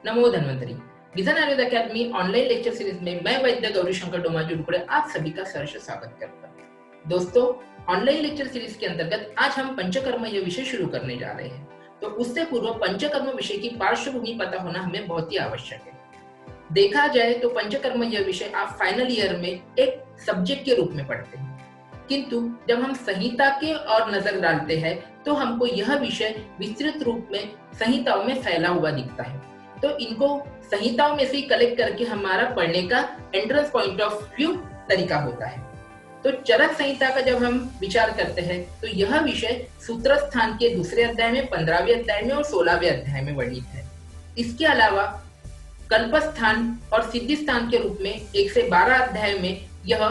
नमो Dhanvantari. Vision Ayurveda academy online lecture series में मैं वैद्य गौरीशंकर डोमाजी टुकड़े आप सभी का सहर्ष स्वागत करता हूँ। दोस्तों, ऑनलाइन लेक्चर सीरीज के अंतर्गत आज हम पंचकर्म यह विषय शुरू करने जा रहे हैं। तो उससे पूर्व पंचकर्म विषय की पार्श्वभूमि पता होना हमें बहुत ही आवश्यक है। देखा जाए तो पंचकर्म यह विषय आप फाइनल ईयर में एक सब्जेक्ट के रूप में पढ़ते हैं, किंतु जब हम संहिता के और नजर डालते हैं तो हमको यह विषय विस्तृत रूप में संहिताओं में फैला हुआ दिखता है। तो इनको संहिताओं में से कलेक्ट करके हमारा पढ़ने का एंट्रेंस पॉइंट ऑफ व्यू तरीका होता है। तो चरक संहिता का जब हम विचार करते हैं तो यह विषय सूत्र स्थान के दूसरे अध्याय में, 15वें अध्याय में और 16वें अध्याय में वर्णित है। इसके अलावा कल्पस्थान और सिद्धि स्थान के रूप में 1 से 12 अध्याय में यह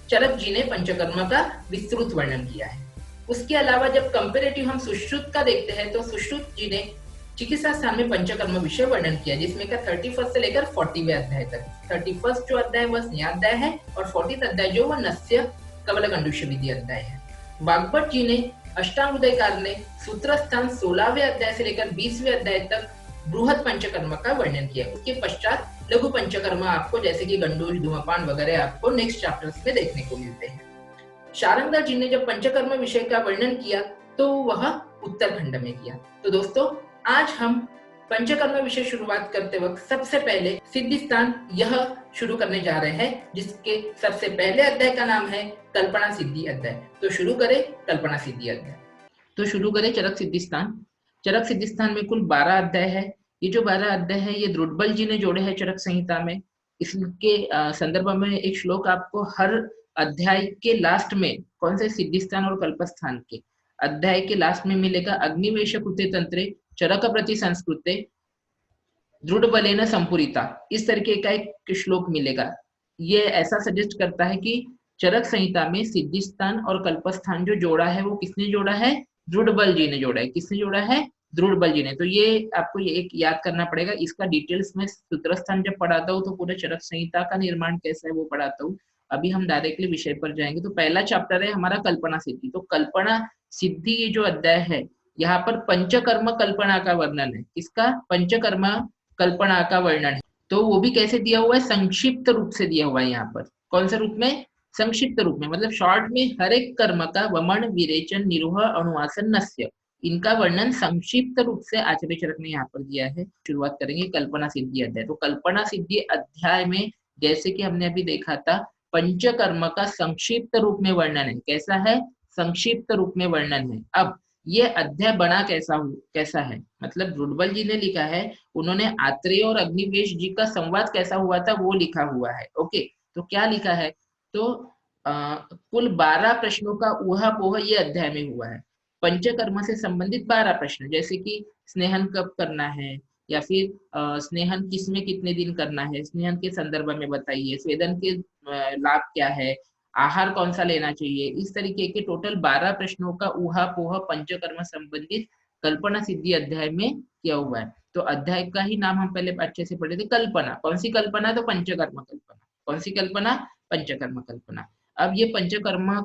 चरक जी ने पंचकर्म का विस्तृत वर्णन किया है। उसके अलावा जब कंपेरेटिव हम सुश्रुत का देखते हैं तो सुश्रुत जी ने चिकित्सा स्थान में पंचकर्म विषय वर्णन किया, जिसमें का 31 से लेकर 40वें अध्याय तक। 31 जो अध्याय वह स्नेहाध्याय है और 40th अध्याय जो वह नस्य कवल कंडूष्य विधि अध्याय है। वाग्भट जी ने अष्टांगोदयकार ने सूत्र स्थान 16वें अध्याय से लेकर 20वें अध्याय तक बृहद पंचकर्म का वर्णन किया। उसके पश्चात लघु पंचकर्म आपको जैसे कि गंडूष, धूमपान वगैरह आपको नेक्स्ट चैप्टर्स में देखने को मिलते हैं। शारंगधर जी ने जब पंचकर्म विषय का वर्णन किया तो वह उत्तरखंड में किया। तो दोस्तों, आज हम पंचकर्म विषय शुरुआत करते वक्त सबसे पहले सिद्धि स्थान यह शुरू करने जा रहे हैं, जिसके सबसे पहले अध्याय का नाम है कल्पना सिद्धि अध्याय। तो शुरू करें कल्पना सिद्धि अध्याय। तो शुरू करें चरक सिद्धि स्थान। चरक सिद्धि स्थान में कुल 12 अध्याय है। ये जो 12 अध्याय है ये द्रुडबल जी ने जोड़े हैं चरक संहिता में। इसके संदर्भ में एक श्लोक आपको हर अध्याय के लास्ट में, कौन से सिद्धि स्थान और कल्पस्थान के अध्याय के लास्ट में मिलेगा। अग्निवेश कृते तंत्रे चरक प्रति संस्कृते दृढ़बलेन संपूरिता, इस तरीके का एक श्लोक मिलेगा। ये ऐसा सजेस्ट करता है कि चरक संहिता में सिद्धि स्थान और कल्पस्थान जो जोड़ा है वो किसने जोड़ा है? दृढ़बल जी ने जोड़ा है। किसने जोड़ा है? दृढ़बल जी ने। तो ये आपको ये एक याद करना पड़ेगा। इसका डिटेल्स में सूत्रस्थान जब पढ़ाता हूँ तो पूरे चरक संहिता का निर्माण कैसा है वो पढ़ाता हूँ। अभी हम डायरेक्टली विषय पर जाएंगे। तो पहला चैप्टर है हमारा कल्पना सिद्धि। तो कल्पना सिद्धि ये जो अध्याय है, यहाँ पर पंचकर्म कल्पना का वर्णन है। किसका? पंचकर्म कल्पना का वर्णन है। तो वो भी कैसे दिया हुआ है? संक्षिप्त रूप से दिया हुआ है। यहाँ पर कौन से रूप में? संक्षिप्त रूप में, मतलब शॉर्ट में हर एक कर्म का वमन, विरेचन, निरोह, अनुवासन, नस्य, इनका वर्णन संक्षिप्त रूप से आचार्य चरक ने यहाँ पर दिया है। शुरुआत करेंगे कल्पना सिद्धि अध्याय। तो कल्पना सिद्धि अध्याय में जैसे कि हमने अभी देखा था, पंचकर्म का संक्षिप्त रूप में वर्णन है। कैसा है? संक्षिप्त रूप में वर्णन है। अब ये अध्याय बना कैसा है, मतलब दृढ़बल जी ने लिखा है। उन्होंने आत्रेय और अग्निवेश जी का संवाद कैसा हुआ था वो लिखा हुआ है। ओके, तो क्या लिखा है? तो कुल 12 प्रश्नों का ऊहापोह ये अध्याय में हुआ है। पंचकर्म से संबंधित 12 प्रश्न, जैसे कि स्नेहन कब करना है, या फिर स्नेहन किसमें कितने दिन करना है, स्नेहन के संदर्भ में बताइए, स्वेदन के लाभ क्या है, आहार कौन सा लेना चाहिए, इस तरीके के टोटल 12 प्रश्नों का ऊहापोह पंचकर्म संबंधित कल्पना सिद्धि अध्याय में किया हुआ है। तो अध्याय का ही नाम हम पहले अच्छे से पढ़े थे, कल्पना। कौन सी कल्पना? तो पंचकर्म कल्पना। कौन सी कल्पना? पंचकर्म कल्पना। अब ये पंचकर्म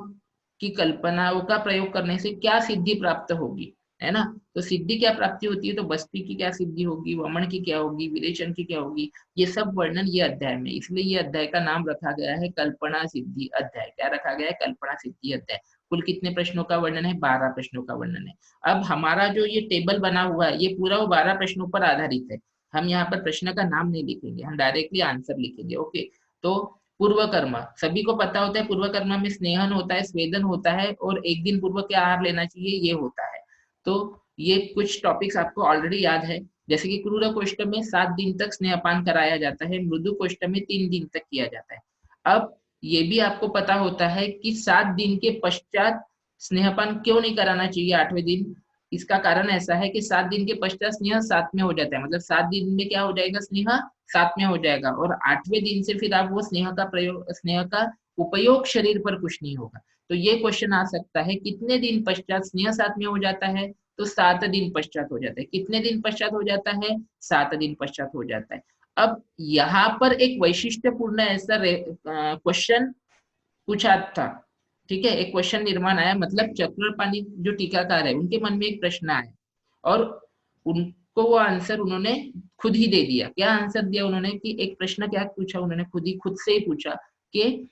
की कल्पनाओं का प्रयोग करने से क्या सिद्धि प्राप्त होगी, है ना? तो सिद्धि क्या प्राप्ति होती है? तो बस्ती की क्या सिद्धि होगी, वमन की क्या होगी, विरेचन की क्या होगी, ये सब वर्णन ये अध्याय में। इसलिए ये अध्याय का नाम रखा गया है कल्पना सिद्धि अध्याय। क्या रखा गया है? कल्पना सिद्धि अध्याय। कुल कितने प्रश्नों का वर्णन है? 12 प्रश्नों का वर्णन है। अब हमारा जो ये टेबल बना हुआ है ये पूरा वो 12 प्रश्नों पर आधारित है। हम यहाँ पर प्रश्न का नाम नहीं लिखेंगे, हम डायरेक्टली आंसर लिखेंगे। ओके, तो पूर्व कर्म सभी को पता होता है। पूर्व कर्म में स्नेहन होता है, स्वेदन होता है, और एक दिन पूर्व क्या आहार लेना चाहिए ये होता है। तो ये कुछ टॉपिक्स आपको ऑलरेडी याद है, जैसे कि क्रूर कोष्ठ में 7 दिन तक स्नेहपान कराया जाता है, मृदु कोष्ठ में 3 दिन तक किया जाता है। अब ये भी आपको पता होता है कि 7 दिन के पश्चात स्नेहपान क्यों नहीं कराना चाहिए 8वें दिन। इसका कारण ऐसा है कि 7 दिन के पश्चात स्नेह 7 में हो जाता है, मतलब 7 दिन में क्या हो जाएगा? स्नेह 7 में हो जाएगा, और 8वें दिन से फिर आप वो स्नेह का उपयोग शरीर पर कुछ नहीं होगा। तो ये क्वेश्चन आ सकता है, कितने दिन पश्चात स्नेह 7 में हो जाता है? तो 7 दिन पश्चात हो जाता है। कितने दिन पश्चात हो जाता है? 7 दिन पश्चात हो जाता है। अब यहाँ पर एक वैशिष्ट्यपूर्ण ऐसा क्वेश्चन पूछा था, ठीक है, एक क्वेश्चन निर्माण आया, मतलब चक्रपाणी जो टीकाकार है उनके मन में एक प्रश्न आया, और को वो आंसर उन्होंने खुद ही दे दिया। क्या आंसर दिया उन्होंने कि एक प्रश्न क्या पूछा उन्होंने, खुद से ही पूछा कि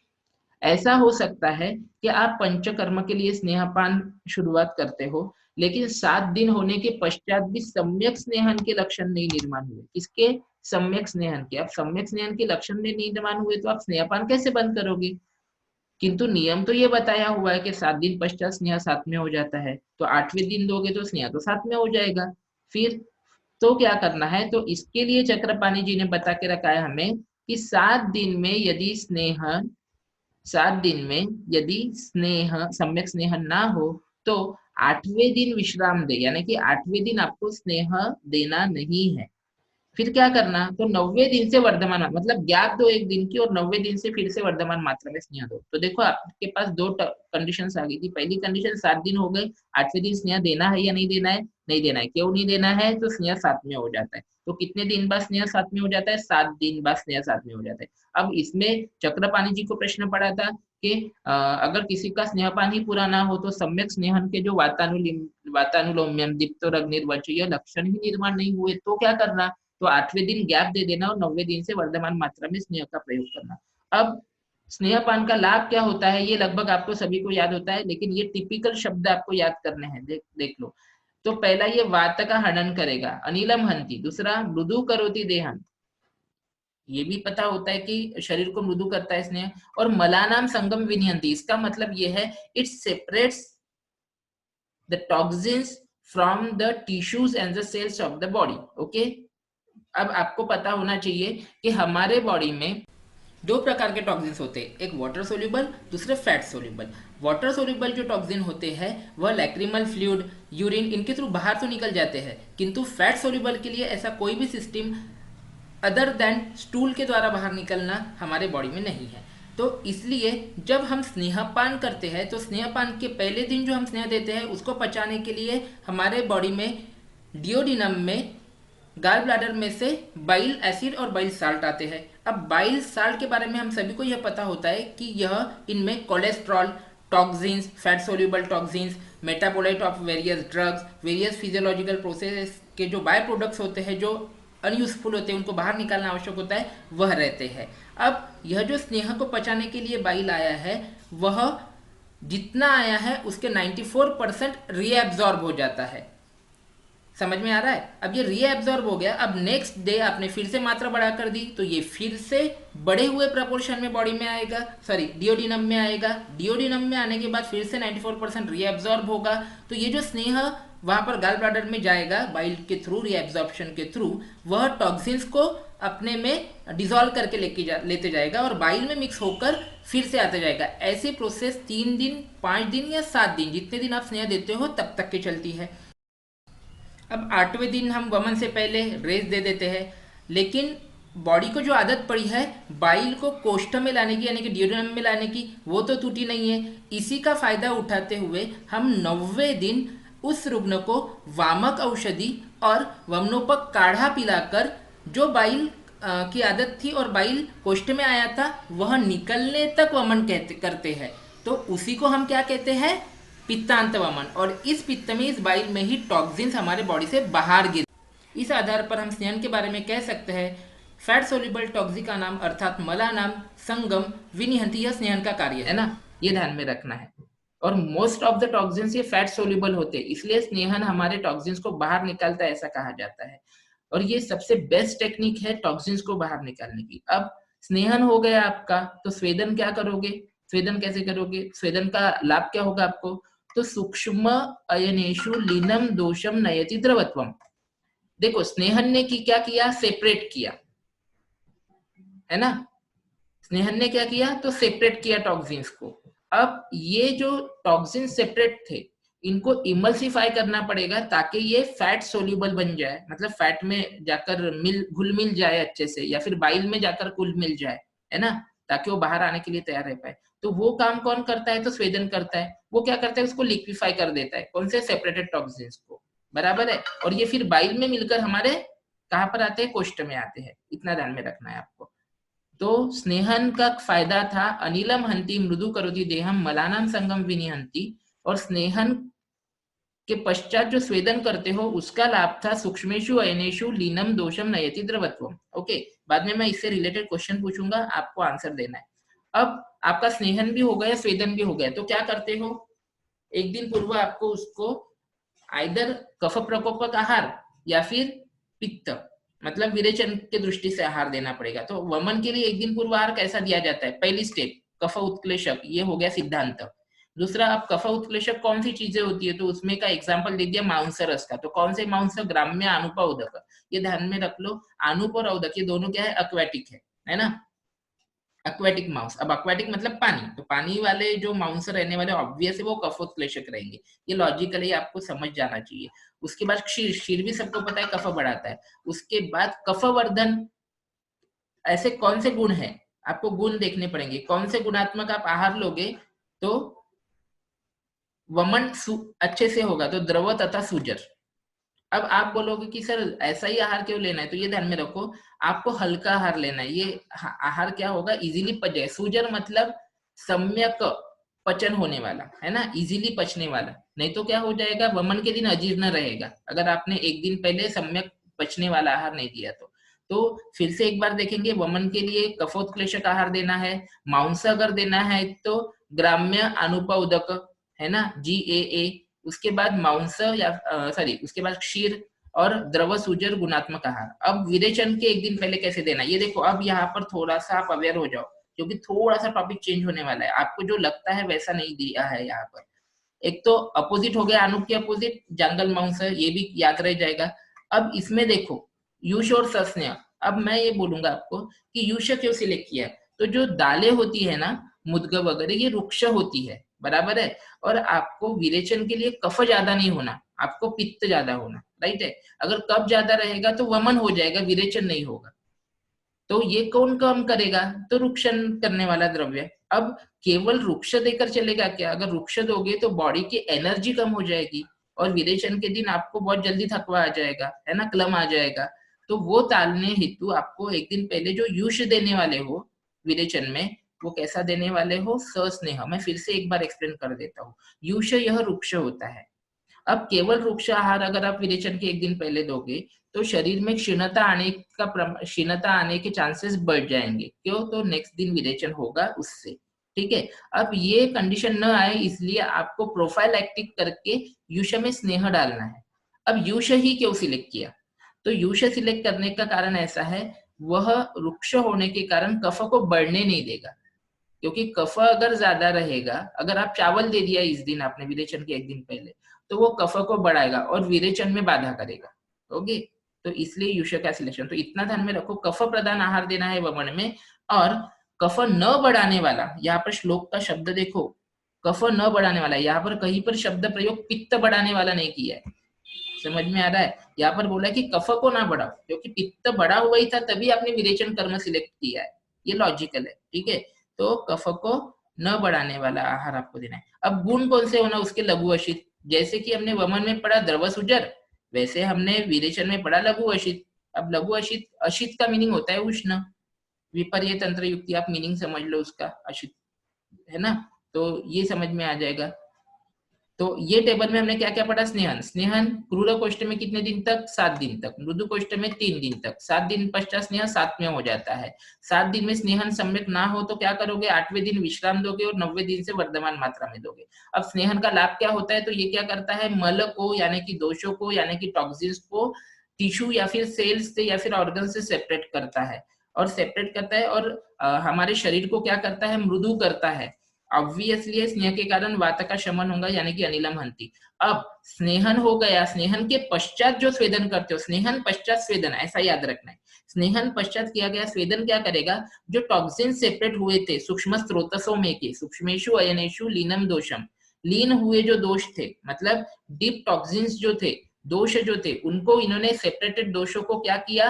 ऐसा हो सकता है कि आप पंचकर्म के लिए स्नेहपान शुरुआत करते हो, लेकिन 7 दिन होने के पश्चात भी सम्यक स्नेहन के लक्षण नहीं निर्माण हुए। किसके? सम्यक स्नेहन के। अब सम्यक स्नेहन के लक्षण नहीं निर्माण हुए तो आप स्नेहपान कैसे बंद करोगे? किंतु नियम तो ये बताया हुआ है कि 7 दिन पश्चात स्नेह साथ में हो जाता है, तो 8वें दिन दोगे तो स्नेह तो साथ में हो जाएगा। फिर तो क्या करना है? तो इसके लिए चक्रपाणी जी ने बता के रखा है हमें कि 7 दिन में यदि 7 दिन में यदि सम्यक स्नेह ना हो तो 8वें दिन विश्राम दे, यानी कि 8वें दिन आपको स्नेह देना नहीं है। फिर क्या करना? तो 9वें दिन से वर्धमान मतलब गैप दो एक दिन की, और 9वें दिन से फिर से वर्धमान मात्रा में स्नेह दो। तो देखो आपके पास दो कंडीशन आ गई थी। पहली कंडीशन 7 दिन हो गए, 8वें दिन स्नेह देना है या नहीं देना है? नहीं देना है। क्यों नहीं देना है? तो स्नेह साथ में हो जाता है। तो कितने दिन बाद स्नेह साथ में हो जाता है? 7 दिन बाद स्नेह साथ में हो जाता है। अब इसमें चक्रपाणी जी को प्रश्न पड़ा था कि अगर किसी का स्नेहपान ही पूरा ना हो तो सम्यक स्नेहन के जो वातानुलोम्यम दीप्तो अग्निर्वच ये लक्षण ही निर्माण नहीं हुए तो क्या करना? तो 8वें दिन गैप दे देना और 9वें दिन से वर्धमान मात्रा में स्नेह का प्रयोग करना। अब स्नेहपान का लाभ क्या होता है ये लगभग आपको सभी को याद होता है, लेकिन ये टिपिकल शब्द आपको याद करने हैं। देख लो। तो पहला ये वात का हनन करेगा, अनिलम हंति। दूसरा मृदु करोति देहम, ये भी पता होता है कि शरीर को मृदु करता है स्नेह। और मलानाम संगम विनियंती, इसका मतलब ये है it separates the toxins from the tissues and the cells of the body. Okay, अब आपको पता होना चाहिए कि हमारे बॉडी में दो प्रकार के टॉक्सिन्स होते हैं, एक वाटर सोल्यूबल, दूसरे फैट सोल्यूबल। वाटर सोल्यूबल जो टॉक्सिन होते हैं वह लैक्रिमल फ्लूइड, यूरिन इनके थ्रू बाहर तो निकल जाते हैं, किंतु फैट सोल्यूबल के लिए ऐसा कोई भी सिस्टम अदर देन स्टूल के द्वारा बाहर निकलना हमारे बॉडी में नहीं है। तो इसलिए जब हम स्नेहपान करते हैं तो स्नेहपान के पहले दिन जो हम स्नेह देते हैं उसको पचाने के लिए हमारे बॉडी में डियोडिनम में गाल ब्लैडर में से बाइल एसिड और बाइल साल्ट आते हैं। अब बाइल साल्ट के बारे में हम सभी को यह पता होता है कि यह इनमें cholesterol, toxins, fat soluble toxins, metabolite of various drugs, various physiological process के जो बाय प्रोडक्ट्स होते हैं जो अनयूजफुल होते हैं उनको बाहर निकालना आवश्यक होता है, वह रहते हैं। अब यह जो स्नेह को पचाने के लिए बाइल आया है वह जितना आया है उसके 94% रीएब्जॉर्ब हो जाता है। समझ में आ रहा है? अब ये रीएब्जॉर्ब हो गया, अब नेक्स्ट डे आपने फिर से मात्रा बढ़ा कर दी तो ये फिर से बड़े हुए प्रपोर्शन में बॉडी में आएगा, सॉरी डियोडिनम में आएगा। डियोडिनम में आने के बाद फिर से 94% रीएब्जॉर्ब होगा। तो ये जो स्नेह वहां पर गाल ब्लैडर में जाएगा बाइल के थ्रू, रीएब्जॉर्प्शन के थ्रू, वह टॉक्सिन्स को अपने में डिसॉल्व करके लेते जाएगा और बाइल में मिक्स होकर फिर से आते जाएगा। ऐसी प्रोसेस 3 दिन, 5 दिन या 7 दिन, जितने दिन आप स्नेह देते हो तब तक की चलती है। अब 8वें दिन हम वमन से पहले रेस्ट दे देते हैं, लेकिन बॉडी को जो आदत पड़ी है बाइल को कोष्ठ में लाने की यानी कि डियोडिनम में लाने की, वो तो टूटी नहीं है। इसी का फायदा उठाते हुए हम 9वें दिन उस रुग्ण को वामक औषधि और वमनोपक काढ़ा पिलाकर जो बाइल की आदत थी और बाइल कोष्ठ में आया था वह निकलने तक वमन करते हैं। तो उसी को हम क्या कहते हैं? पित्तांत वमन। और इस पित्त में, इस बाइल में ही टॉक्सिन्स हमारे बॉडी से बाहर गिर। इस आधार पर हम स्नेहन के बारे में कह सकते हैं फैट सोल्यूबल टॉक्सिका नाम अर्थात मला नाम संगम विनिहंति, यह स्नेहन का कार्य है ना, ये ध्यान में रखना है। और मोस्ट ऑफ द टॉक्सिन्स ये फैट सोल्यूबल होते हैं, इसलिए स्नेहन हमारे टॉक्सिन्स को बाहर निकालता है ऐसा कहा जाता है। और ये सबसे बेस्ट टेक्निक है टॉक्सिन्स को बाहर निकालने की। अब स्नेहन हो गया आपका, तो स्वेदन क्या करोगे? स्वेदन कैसे करोगे? स्वेदन का लाभ क्या होगा आपको? तो सूक्ष्म अयनेशु लीनम दोषम नयति द्रवत्वम। देखो स्नेहन ने क्या किया? सेपरेट किया, है ना? स्नेहन ने क्या किया? तो सेपरेट किया टॉक्सिन्स को। अब ये जो टॉक्सिन सेपरेट थे इनको इमल्सिफाई करना पड़ेगा ताकि ये फैट सोल्यूबल बन जाए, मतलब फैट में जाकर घुल मिल जाए अच्छे से, या फिर बाइल में जाकर घुल मिल जाए, है ना, ताकि वो बाहर आने के लिए तैयार रह पाए। तो वो काम कौन करता है? तो स्वेदन करता है। वो क्या करता है? उसको लिक्विफाई कर देता है। कौन से? सेपरेटेड टॉक्सिन्स को, बराबर है। और ये फिर बाइल में मिलकर हमारे कहाँ पर आते हैं? कोष्ठ में आते हैं। इतना ध्यान में रखना है आपको। तो स्नेहन का फायदा था अनिलम हंति मृदु करोति देहम मलानाम संगम विनिहंति। और स्नेहन के पश्चात जो स्वेदन करते हो उसका लाभ था सूक्ष्मेषु अयनेषु लीनम दोषम नयति द्रवत्वम। ओके, बाद में मैं इससे रिलेटेड क्वेश्चन पूछूंगा, आपको आंसर देना है। अब आपका स्नेहन भी हो गया, स्वेदन भी हो गया, तो क्या करते हो, एक दिन पूर्व आपको उसको आइदर कफ प्रकोपक आहार या फिर पित्त मतलब विरेचन के दृष्टि से आहार देना पड़ेगा। तो वमन के लिए एक दिन पूर्व आहार कैसा दिया जाता है, पहली स्टेप कफ उत्क्लेशक, ये हो गया सिद्धांत। दूसरा, आप कफ उत्क्लेशक कौन सी चीजें होती है, तो उसमें का एग्जांपल दे दिया मांस रस का। तो कौन से मांस, ग्राम्य, अनुप, उदक, ये ध्यान में रख लो। अनुप और उदक ये दोनों क्या है, अक्वेटिक है ना, एक्वेटिक माउस। अब एक्वेटिक मतलब पानी, तो पानी वाले जो माउस रहने वाले ऑब्वियस है वो कफोत्क्लेशक रहेंगे, ये लॉजिकली आपको समझ जाना चाहिए। उसके बाद क्षीर, क्षीर भी सबको पता है कफ बढ़ाता है। उसके बाद कफवर्धन, ऐसे कौन से गुण है, आपको गुण देखने पड़ेंगे, कौन से गुणात्मक आप आहार लोगे तो वमन अच्छे से होगा, तो द्रव तथा सूजर। अब आप बोलोगे कि सर ऐसा ही आहार क्यों लेना है, तो ये ध्यान में रखो, आपको हल्का आहार लेना है। ये आहार क्या होगा, इजीली पच जाए। सूजर मतलब सम्यक पचन होने वाला है ना, इजीली पचने वाला। नहीं तो क्या हो जाएगा, वमन के दिन अजीर्ण रहेगा अगर आपने एक दिन पहले सम्यक पचने वाला आहार नहीं दिया तो फिर से एक बार देखेंगे, वमन के लिए कफोत्क्लेशक आहार देना है, मांस अगर देना है तो ग्राम्य अनुप उदक है ना, GAA। उसके बाद मांस या उसके बाद क्षीर और द्रव सूजर गुणात्मक आहार। अब विरेचन के एक दिन पहले कैसे देना, ये देखो, अब यहाँ पर थोड़ा सा आप अवेयर हो जाओ क्योंकि थोड़ा सा टॉपिक चेंज होने वाला है। आपको जो लगता है वैसा नहीं दिया है यहाँ पर। एक तो अपोजिट हो गया, अनुप के अपोजिट जंगल मांस है, ये भी याद रह जाएगा। अब इसमें देखो यूश और सस्नेह। अब मैं ये बोलूंगा आपको कि यूश क्यों सिलेक्ट किया, तो जो दालें होती है ना, मुद्ग वगैरह, ये रुक्ष होती है, बराबर है। और आपको विरेचन के लिए कफ ज्यादा नहीं होना, आपको पित्त ज्यादा होना, राइट है। अगर कफ ज्यादा रहेगा तो वमन हो जाएगा, विरेचन नहीं होगा। तो ये कौन कम करेगा, तो रुक्षन करने वाला द्रव्य। अब केवल रुक्ष देकर चलेगा क्या, अगर रुक्ष दोगे तो बॉडी की एनर्जी कम हो जाएगी और विरेचन के दिन आपको बहुत जल्दी थकवा आ जाएगा, है ना, क्लम आ जाएगा। तो वो टालने हेतु आपको एक दिन पहले जो यूश देने वाले हो विरेचन में, वो कैसा देने वाले हो, सस्नेह। मैं फिर से एक बार एक्सप्लेन कर देता हूँ। यूश यह रुक्ष होता है। अब केवल वृक्ष आहार अगर आप विरेचन के एक दिन पहले दोगे तो शरीर में क्षीणता आने के चांसेस बढ़ जाएंगे। क्यों, तो नेक्स्ट दिन विरेचन होगा उससे, ठीक है। अब ये कंडीशन न आए इसलिए आपको प्रोफाइलैक्टिक करके यूश में स्नेह डालना है। अब यूश ही क्यों सिलेक्ट किया, तो यूश सिलेक्ट करने का कारण ऐसा है, वह वृक्ष होने के कारण कफ को बढ़ने नहीं देगा। क्योंकि कफ अगर ज्यादा रहेगा, अगर आप चावल दे दिया इस दिन आपने विरेचन के एक दिन पहले, तो वो कफ को बढ़ाएगा और विरेचन में बाधा करेगा। ओके, तो इसलिए यूश का सिलेक्शन। तो इतना ध्यान में रखो, कफ प्रधान आहार देना है वमन में। और कफ न बढ़ाने वाला, यहाँ पर श्लोक का शब्द देखो, कफ न बढ़ाने वाला, यहाँ पर कहीं पर शब्द प्रयोग पित्त बढ़ाने वाला नहीं किया है। समझ में आ रहा है, यहाँ पर बोला कि कफ को ना बढ़ाओ, क्योंकि पित्त बढ़ा हुआ ही था तभी आपने विरेचन कर्म सिलेक्ट किया है, ये लॉजिकल है, ठीक है। तो कफ को न बढ़ाने वाला आहार आपको देना है। अब गुण कौन से होना, उसके लघु अशित। जैसे कि हमने वमन में पढ़ा द्रव सुजर, वैसे हमने विरेचन में पढ़ा लघु अशित। अब लघु अशित, अशित का मीनिंग होता है उष्ण, विपर्य तंत्र युक्ति, आप मीनिंग समझ लो उसका, अशित है ना, तो ये समझ में आ जाएगा। तो ये टेबल में हमने क्या क्या पढ़ा, स्नेहन, स्नेहन क्रूर कोष्ठ में कितने दिन तक, 7 दिन तक, मृदु कोष्ठ में 3 दिन तक, 7 दिन पश्चात स्नेह 7वें हो जाता है। 7 दिन में स्नेहन सम्यक ना हो तो क्या करोगे, 8वें दिन विश्राम दोगे और 9वें दिन से वर्धमान मात्रा में दोगे। अब स्नेहन का लाभ क्या होता है, तो ये क्या करता है, मल को यानी कि दोषों को यानी कि टॉक्सिन्स को टिश्यू या फिर सेल्स से या फिर ऑर्गन से सेपरेट करता है, और सेपरेट करता है और हमारे शरीर को क्या करता है, मृदु करता है। ऑब्वियसली स्नेह के कारण वात का शमन होगा यानी कि अनिलम हंति। अब स्नेहन हो गया, स्नेहन के पश्चात जो स्वेदन करते हो, स्नेहन पश्चात स्वेदन, ऐसा याद रखना है। स्नेहन पश्चात किया गया स्वेदन क्या करेगा, जो टॉक्सिन सेपरेट हुए थे सूक्ष्म स्रोतसों में के, सूक्ष्मेशु अयनेशु लीनम दोषम, लीन हुए जो दोष थे, मतलब डीप टॉक्सिन्स जो थे, दोष जो थे, उनको इन्होंने सेपरेटेड दोषों को क्या किया,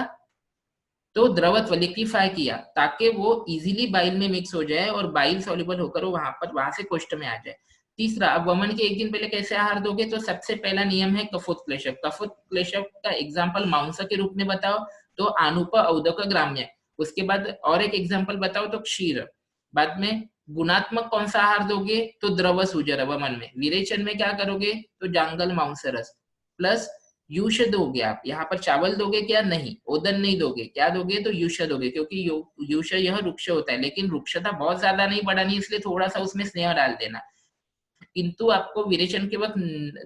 तो द्रवत्व लिक्विफाई किया, ताकि वो इजीली बाइल में मिक्स हो जाए और बाइल सॉल्युबल होकर वो वहां से कोष्ठ में आ जाए। तीसरा, अब वमन के एक दिन पहले कैसे आहार दोगे, तो सबसे पहला नियम है कफोत्क्लेशक। कफोत्क्लेशक का एग्जांपल मांस के रूप में बताओ तो आनुप औदक ग्राम्य। उसके बाद और एक एग्जांपल बताओ तो क्षीर, बाद में गुणात्मक कौन सा आहार दोगे, तो द्रव सूजर वमन में। विरेचन में क्या करोगे, तो जांगल मांसरस प्लस युष दोगे आप। यहाँ पर चावल दोगे क्या, नहीं, ओदन नहीं दोगे, क्या दोगे, तो युष दोगे, क्योंकि युष यह वृक्ष होता है, लेकिन वृक्षता बहुत ज्यादा नहीं बढ़ानी, इसलिए थोड़ा सा उसमें स्नेह डाल देना। किंतु आपको विरेचन के वक्त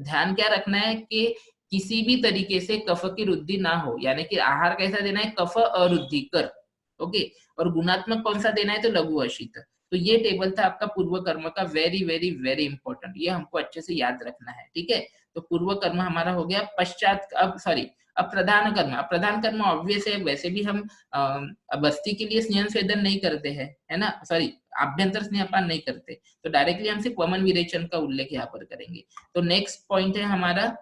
ध्यान क्या रखना है कि किसी भी तरीके से कफ की वृद्धि ना हो, यानी कि आहार कैसा देना है, कफ अवृद्धि कर। ओके, और गुणात्मक कौन सा देना है, तो लघु अशीत। तो ये टेबल था आपका पूर्व कर्म का, वेरी वेरी वेरी इंपॉर्टेंट, ये हमको अच्छे से याद रखना है, ठीक है। तो पूर्व कर्म हमारा हो गया। पश्चात, अब सॉरी, अब प्रधान कर्म। अब प्रधान कर्म ऑब्वियस है, वैसे भी हम बस्ती के लिए स्नेहन स्वेदन नहीं करते हैं, है ना, सॉरी, आभ्यंतर स्नेहपान नहीं करते, तो डायरेक्टली हम सिर्फ वमन विरेचन का उल्लेख यहाँ पर करेंगे। तो नेक्स्ट पॉइंट है हमारा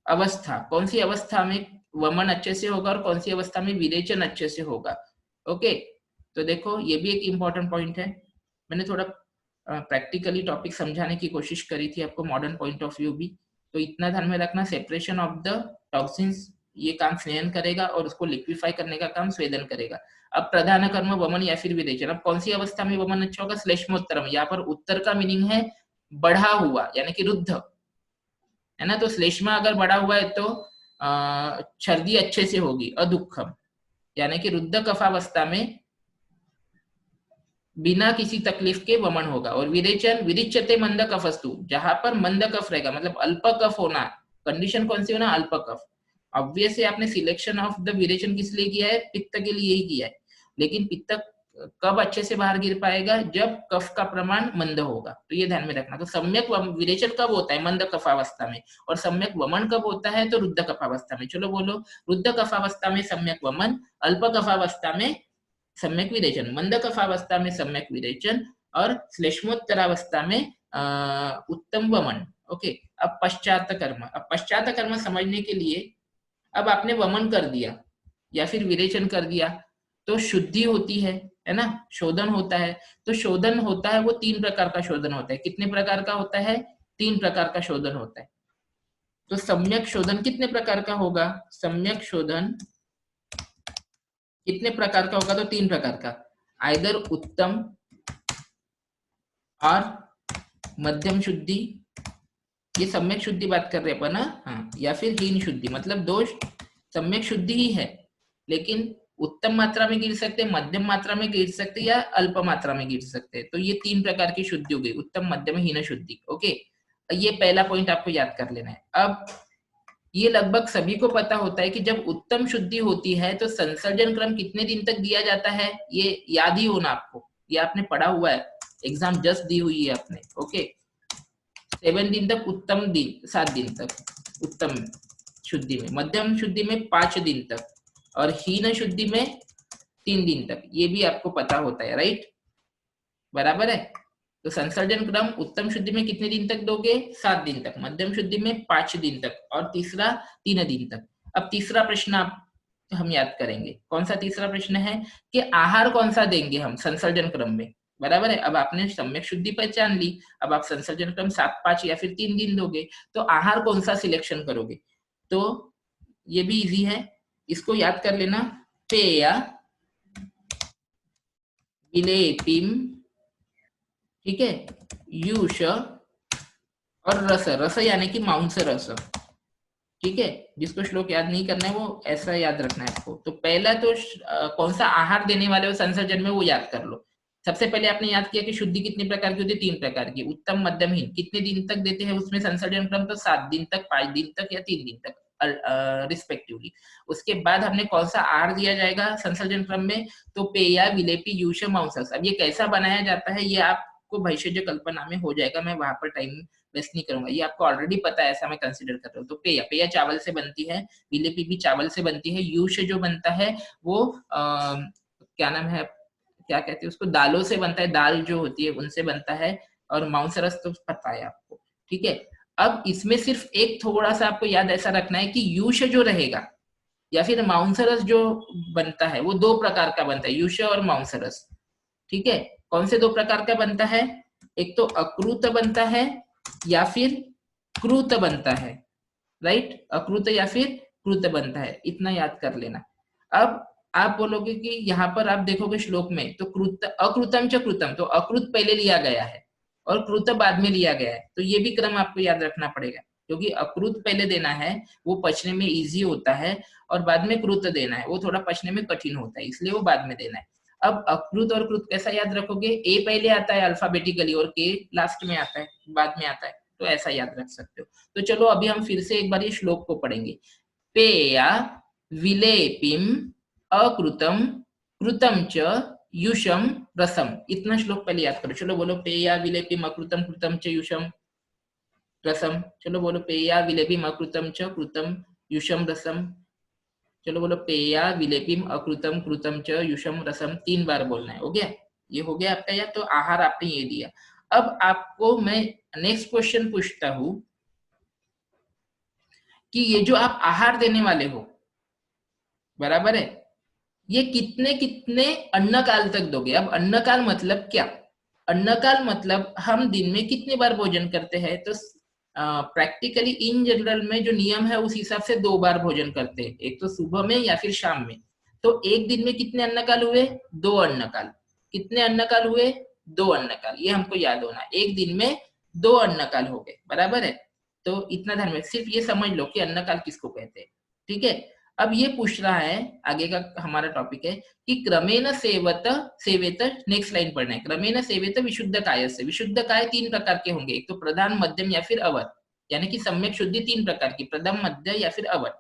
अवस्था, कौन सी अवस्था में वमन अच्छे से होगा और कौन सी अवस्था में विरेचन अच्छे से होगा। ओके, तो देखो ये भी एक इंपॉर्टेंट पॉइंट है। मैंने थोड़ा प्रैक्टिकली टॉपिक समझाने की कोशिश करी थी आपको, मॉडर्न पॉइंट ऑफ व्यू भी, तो इतना ध्यान में रखना, सेपरेशन ऑफ द टॉक्सिन्स ये काम स्नेहन करेगा और उसको लिक्विफाई करने का काम स्वेदन करेगा। अब प्रधान कर्म वमन या फिर विरेचन। अब कौन सी अवस्था में वमन अच्छा होगा, श्लेष्मोत्तरम। यहाँ पर उत्तर का मीनिंग है बढ़ा हुआ, यानी कि रुद्ध, है ना। तो श्लेष्मा अगर बढ़ा हुआ है तो छर्दी अच्छे से होगी। अदुखम, यानी कि रुद्ध कफावस्था में बिना किसी तकलीफ के वमन होगा। और विरेचन, विरिच्यते मंद कफस्तु, जहां पर मंद कफ रहेगा, मतलब अल्प कफ होना, कंडीशन कौन सी होना, अल्प कफ। ऑब्वियसली आपने सिलेक्शन ऑफ द विरेचन किस लिए किया है, पित्त के लिए ही किया है, लेकिन पित्त कब अच्छे से बाहर गिर पाएगा, जब कफ का प्रमाण मंद होगा, तो ये ध्यान में रखना। तो सम्यक विरेचन कब होता है, मंद कफावस्था में, और सम्यक वमन कब होता है, तो रुद्ध कफावस्था में। चलो बोलो, रुद्ध कफावस्था में सम्यक वमन, अल्प कफावस्था में सम्यक विरेचन, मंद कफावस्था में सम्यक विरेचन, और श्लेष्मोत्तरावस्था में उत्तम वमन। ओके, अब पश्चात कर्म। अब पश्चात कर्म समझने के लिए, अब आपने वमन कर दिया या फिर विरेचन कर दिया, तो शुद्धि होती है ना, शोधन होता है। तो शोधन होता है, वो 3 प्रकार का शोधन होता है। कितने प्रकार का होता है, 3 प्रकार का शोधन होता है। तो सम्यक शोधन कितने प्रकार का होगा, सम्यक शोधन कितने प्रकार का होगा, तो 3 प्रकार का, आइदर उत्तम और मध्यम शुद्धि, ये सम्यक शुद्धि बात कर रहे हैं अपन ना, हाँ, या फिर हीन शुद्धि, मतलब दोष सम्यक शुद्धि ही है, लेकिन उत्तम मात्रा में गिर सकते, मध्यम मात्रा में गिर सकते, या अल्प मात्रा में गिर सकते। तो ये 3 प्रकार की शुद्धि हो गई, उत्तम, मध्यम, हीन शुद्धि। ओके, ये पहला पॉइंट आपको याद कर लेना है। अब ये लगभग सभी को पता होता है कि जब उत्तम शुद्धि होती है तो संसर्जन क्रम कितने दिन तक दिया जाता है, ये याद ही होना आपको, ये आपने पढ़ा हुआ है, एग्जाम जस्ट दी हुई है आपने। ओके, 7 दिन तक उत्तम दिन, 7 दिन तक उत्तम शुद्धि में, मध्यम शुद्धि में 5 दिन तक, और हीन शुद्धि में 3 दिन तक, ये भी आपको पता होता है, राइट, बराबर है। तो संसर्जन क्रम उत्तम शुद्धि में कितने दिन तक दोगे, 7 दिन तक, मध्यम शुद्धि में 5 दिन तक, और तीसरा 3 दिन तक। अब तीसरा प्रश्न आप हम याद करेंगे, कौन सा तीसरा प्रश्न है, कि आहार कौन सा देंगे हम संसर्जन क्रम में, बराबर है। अब आपने सम्यक शुद्धि पहचान ली, अब आप संसर्जन क्रम 7, 5 या फिर 3 दिन दोगे, तो आहार कौन सा सिलेक्शन करोगे, तो ये भी इजी है, इसको याद कर लेना। पेय विलेपिम, ठीक है, यूष और रस, रस यानी कि मांस रस, ठीक है। जिसको श्लोक याद नहीं करना है वो ऐसा याद रखना है आपको। तो पहला तो कौन सा आहार देने वाले हो संसर्जन में, वो याद कर लो। सबसे पहले आपने याद किया कि शुद्धि कितने प्रकार की होती है, 3 प्रकार की, उत्तम, मध्यम, हीन। कितने दिन तक देते हैं उसमें संसर्जन क्रम, तो 7 दिन तक, 5 दिन तक या 3 दिन तक रिस्पेक्टिवली। उसके बाद हमने कौन सा आहार दिया जाएगा संसर्जन क्रम में, तो पेया विलेपी यूष मांसस। अब ये कैसा बनाया जाता है ये आपको भविष्य कल्पना में हो जाएगा, मैं वहां पर टाइम वेस्ट नहीं करूंगा, ये आपको ऑलरेडी पता है, ऐसा मैं कंसीडर कर रहा हूँ। तो पेय, पेय चावल से बनती है, विलेपी भी चावल से बनती है, यूष जो बनता है वो क्या नाम है, क्या कहते हैं उसको, दालों से बनता है, दाल जो होती है उनसे बनता है, और मांसरस तो पता है आपको, ठीक है। अब इसमें सिर्फ एक थोड़ा सा आपको याद ऐसा रखना है कि यूष जो रहेगा या फिर मांसरस जो बनता है वो 2 प्रकार का बनता है, यूष और मांसरस, ठीक है। कौन से 2 प्रकार का बनता है, एक तो अक्रूत बनता है या फिर क्रूत बनता है, राइट, अक्रूत या फिर क्रूत बनता है, इतना याद कर लेना। अब आप बोलोगे कि यहाँ पर आप देखोगे श्लोक में तो कृत अकृतम च कृतम, तो अकृत पहले लिया गया है और कृत बाद में लिया गया है, तो ये भी क्रम आपको याद रखना पड़ेगा, क्योंकि अकृत पहले देना है वो पचने में इजी होता है, और बाद में कृत देना है वो थोड़ा पचने में कठिन होता है, इसलिए वो बाद में देना है। अब अकृत और कृत कैसा याद रखोगे, ए पहले आता है अल्फाबेटिकली और के लास्ट में आता है, बाद में आता है, तो ऐसा याद रख सकते हो। तो चलो अभी हम फिर से एक बार ये श्लोक को पढ़ेंगे। पेया विलेपिम अकृतम कृतम च युषम रसम, इतना श्लोक पहले याद करो। चलो बोलो, पेया विलेपिम अकृतम कृतम च युषम रसम। चलो बोलो, पेया विलेपिम अकृतम च कृतम युषम रसम। चलो बोलो, पेया विलेपिम अकृतम कृतम च युषम रसम, 3 बार बोलना है। हो गया, ये हो गया आपका याद। तो आहार आपने ये दिया। अब आपको मैं नेक्स्ट क्वेश्चन पूछता हूं कि ये जो आप आहार देने वाले हो, बराबर है, ये कितने कितने अन्न काल तक दोगे। अब अन्न काल मतलब क्या, अन्न काल मतलब हम दिन में कितने बार भोजन करते हैं, तो प्रैक्टिकली इन जनरल में जो नियम है उस हिसाब से 2 बार भोजन करते हैं, एक तो सुबह में या फिर शाम में। तो एक दिन में कितने अन्न काल हुए, 2 अन्न काल। कितने अन्न काल हुए, 2 अन्न काल, ये हमको याद होना, एक दिन में 2 अन्न काल हो गए, बराबर है। तो इतना ध्यान में सिर्फ ये समझ लो कि अन्न काल किसको कहते हैं, ठीक है। अब ये पूछ रहा है, आगे का हमारा टॉपिक है कि क्रमेण सेवत सेवेत, नेक्स्ट लाइन पढ़ना है, क्रमेण सेवेत विशुद्ध काय से। विशुद्ध काय 3 प्रकार के होंगे, एक तो प्रधान, मध्यम या फिर अवर, यानी कि सम्यक शुद्धि 3 प्रकार की, प्रथम, मध्य या फिर अवर।